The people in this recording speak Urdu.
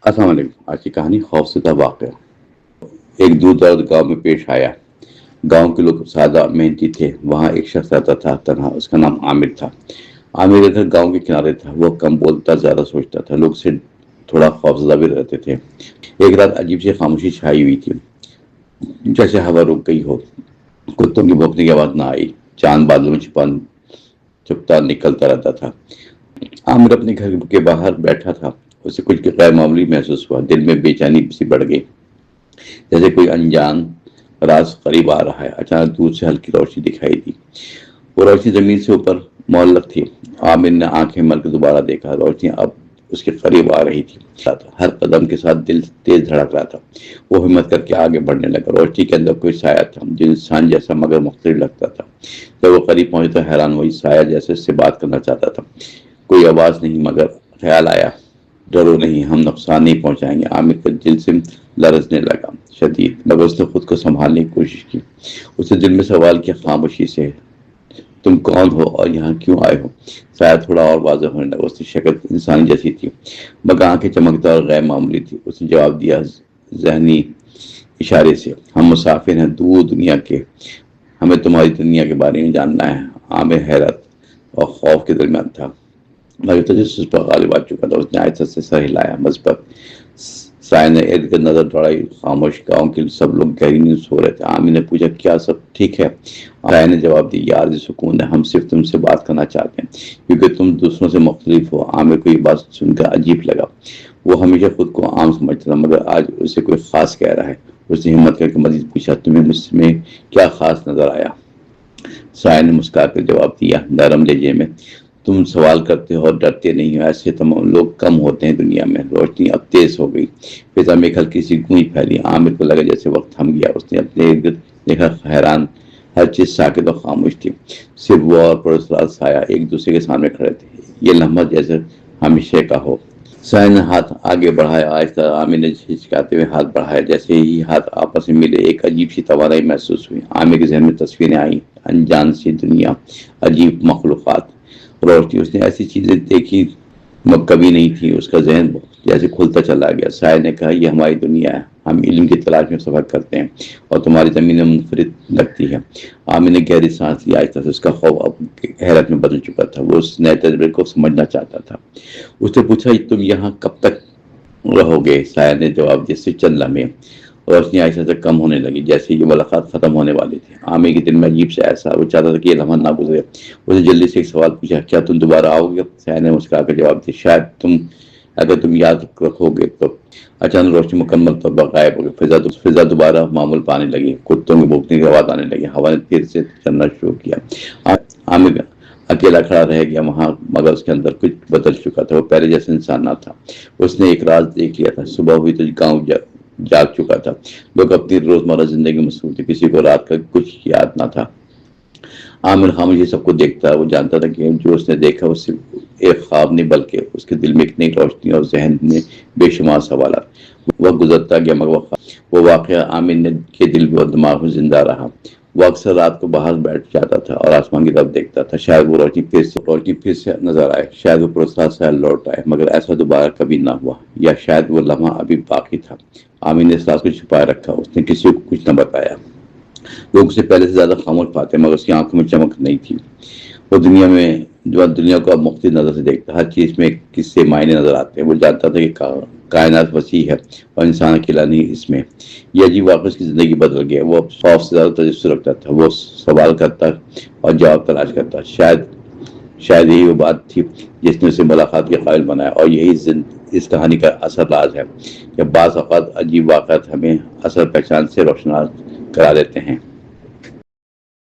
السلام علیکم۔ آج کی کہانی خوفزدہ واقعہ۔ ایک دور دراز گاؤں میں پیش آیا۔ گاؤں کے لوگ سادہ محنتی تھے۔ وہاں ایک شخص رہتا تھا تنہا، اس کا نام عامر تھا۔ عامر کا گھر گاؤں کے کنارے تھا۔ وہ کم بولتا، زیادہ سوچتا تھا، لوگ سے تھوڑا خوفزدہ بھی رہتے تھے۔ ایک رات عجیب سی خاموشی چھائی ہوئی تھی، جیسے ہوا رک گئی ہو۔ کتوں کی بھونکنے کی آواز نہ آئی، چاند بادلوں میں چھپتا نکلتا رہتا تھا۔ عامر اپنے گھر کے باہر بیٹھا تھا۔ اسے کچھ غیر معمولی محسوس ہوا، دل میں بے چینی سی بڑھ گئی، جیسے کوئی انجان راز قریب آ رہا ہے۔ اچانک دور سے ہلکی روشنی دکھائی دی، وہ روشنی زمین سے اوپر معلق تھی۔ عامر نے آنکھیں مل کر دوبارہ دیکھا، روشنی اب اس کے قریب آ رہی تھی۔ ہر قدم کے ساتھ دل تیز دھڑک رہا تھا۔ وہ ہمت کر کے آگے بڑھنے لگا۔ روشنی کے اندر کوئی سایہ تھا، جو انسان جیسا مگر مختلف لگتا تھا۔ جب وہ قریب پہنچا تو حیران ہوئی، سایہ جیسے اس سے بات کرنا چاہتا تھا۔ کوئی آواز نہیں، مگر خیال آیا، ڈرو نہیں، ہم نقصان نہیں پہنچائیں گے۔ عامر کا دل سے لرزنے لگا شدید، مگر اس نے خود کو سنبھالنے کی کوشش کی۔ اس نے دل میں سوال کیا خاموشی سے، تم کون ہو اور یہاں کیوں آئے ہو؟ شاید تھوڑا اور واضح ہونے لگا۔ اس کی شکل انسانی جیسی تھی، مگر آنکھیں چمکدار اور غیر معمولی تھی۔ اس نے جواب دیا ذہنی اشارے سے، ہم مسافر ہیں دور دنیا کے، ہمیں تمہاری دنیا کے بارے میں جاننا ہے۔ عامر حیرت اور خوف کے درمیان تھا، مگر تجسس پر غالب آ چکا تھا۔ اس نے آہستہ سے سر ہلایا مثبت۔ سائے نے ارد گرد نظر دوڑائی، خاموش گاؤں کے سب لوگ گہری نیند سو رہے تھے۔ عامر نے پوچھا، کیا سب ٹھیک ہے؟ سائے نے جواب دیا، یار سکون ہے، ہم صرف تم سے بات کرنا چاہتے ہیں، کیونکہ تم دوسروں سے مختلف ہو۔ عامر کو یہ بات سن کر عجیب لگا۔ وہ ہمیشہ خود کو عام سمجھتا تھا، مگر آج اسے کوئی خاص کہہ رہا ہے۔ اس نے ہمت کر کے مزید پوچھا، تمہیں مجھ میں کیا خاص نظر آیا؟ سائے نے مسکرا کر جواب دیا نرم لہجے میں، تم سوال کرتے ہو اور ڈرتے نہیں ہو، ایسے تمام لوگ کم ہوتے ہیں دنیا میں۔ روشنی اب تیز ہو گئی، فضا میں ایک ہلکی سی گونج پھیلی۔ عامر کو لگا جیسے وقت تھم گیا۔ اس نے اپنے ارد گرد دیکھا، حیران، ہر چیز ساکت اور خاموش تھی، صرف وہ اور پرسرار سایہ ایک دوسرے کے سامنے کھڑے تھے۔ یہ لمحہ جیسے ہمیشہ کا ہو۔ سائے نے ہاتھ آگے بڑھایا، آہستہ۔ عامر نے ہچکاتے ہوئے ہاتھ بڑھایا۔ جیسے ہی ہاتھ آپس میں ملے، ایک عجیب سی توانائی محسوس ہوئی۔ عامر کے ذہن میں تصویریں آئیں، انجان سی دنیا، عجیب مخلوقات، روشنی۔ اس نے ایسی چیزیں دیکھی کبھی نہیں تھی۔ اس کا ذہن جیسے کھلتا چلا گیا۔ سائے نے کہا، یہ ہماری دنیا ہے، ہم علم کی تلاش میں سفر کرتے ہیں، اور تمہاری زمین منفرد لگتی ہے۔ عامر نے گہری سانس لی، آہستہ سے۔ اس کا خوف اب حیرت میں بدل چکا تھا۔ وہ اس نئے تجربے کو سمجھنا چاہتا تھا۔ اس نے پوچھا، تم یہاں کب تک رہو گے؟ سایہ نے جواب دیا، صرف چند لمحے۔ روشنی آہستہ سے کم ہونے لگی، جیسے یہ ملاقات ختم ہونے والی تھی۔ عامر کے دل میں عجیب سے ایسا، وہ چاہتا تھا کہ یہ لمحہ نہ گزرے۔ اس نے جلدی سے ایک سوال پوچھا، کیا تم دوبارہ آؤ گے؟ سایہ نے مسکرا کر جواب دیا، شاید اگر تم یاد رکھو گے تو۔ اچانک روشنی مکمل طور پر غائب ہو گئی۔ فضا دوبارہ معمول پانے لگی، کتوں کی بھونکنے کی آواز آنے لگی، ہوا نے پھر سے چلنا شروع کیا۔ عامر اکیلا کھڑا رہ گیا وہاں، مگر اس کے اندر کچھ بدل چکا تھا۔ وہ پہلے جیسا انسان نہ تھا۔ اس نے ایک راز دیکھ لیا تھا، صبح ہوئی تو گاؤں جاگ چکا تھا، لوگ اپنی روزمرہ زندگی میں مصروف تھے، کسی کو رات کا کچھ یاد نہ تھا۔ عامر خاموشی سب کو دیکھتا، وہ جانتا تھا کہ جو اس نے دیکھا وہ صرف ایک خواب نہیں، بلکہ اس کے دل میں ایک نئی روشنی اور ذہن میں بے شمار سوالات۔ وقت گزرتا گیا، مگر وہ واقعہ عامر کے دل اور دماغ میں زندہ رہا۔ وہ اکثر رات کو باہر بیٹھ جاتا تھا اور آسمان کی طرف دیکھتا تھا، شاید وہ روشنی پھر سے نظر آئے، شاید وہ پرسرار سایہ لوٹ آئے، مگر ایسا دوبارہ کبھی نہ ہوا، یا شاید وہ لمحہ ابھی باقی تھا۔ عامر نے اس راز کو چھپائے رکھا، اس نے کسی کو کچھ نہ بتایا۔ لوگ اسے پہلے سے زیادہ خاموش پاتے، مگر اس کی آنکھوں میں چمک نہیں تھی۔ وہ دنیا کو اب مختلف نظر سے دیکھتا، ہر چیز میں کس سے معنی نظر آتے ہیں۔ وہ جانتا تھا کہ کائنات وسیع ہے اور انسان اکیلا نہیں اس میں۔ یہ عجیب واقعہ اس کی زندگی بدل گیا۔ وہ اب خوف سے زیادہ تجسس رکھتا تھا، وہ سوال کرتا اور جواب تلاش کرتا۔ شاید یہی وہ بات تھی جس نے اسے ملاقات کے قابل بنایا، اور یہی اس کہانی کا اصل راز ہے کہ بعض اوقات عجیب واقعات ہمیں اصل پہچان سے روشناس کرا دیتے ہیں۔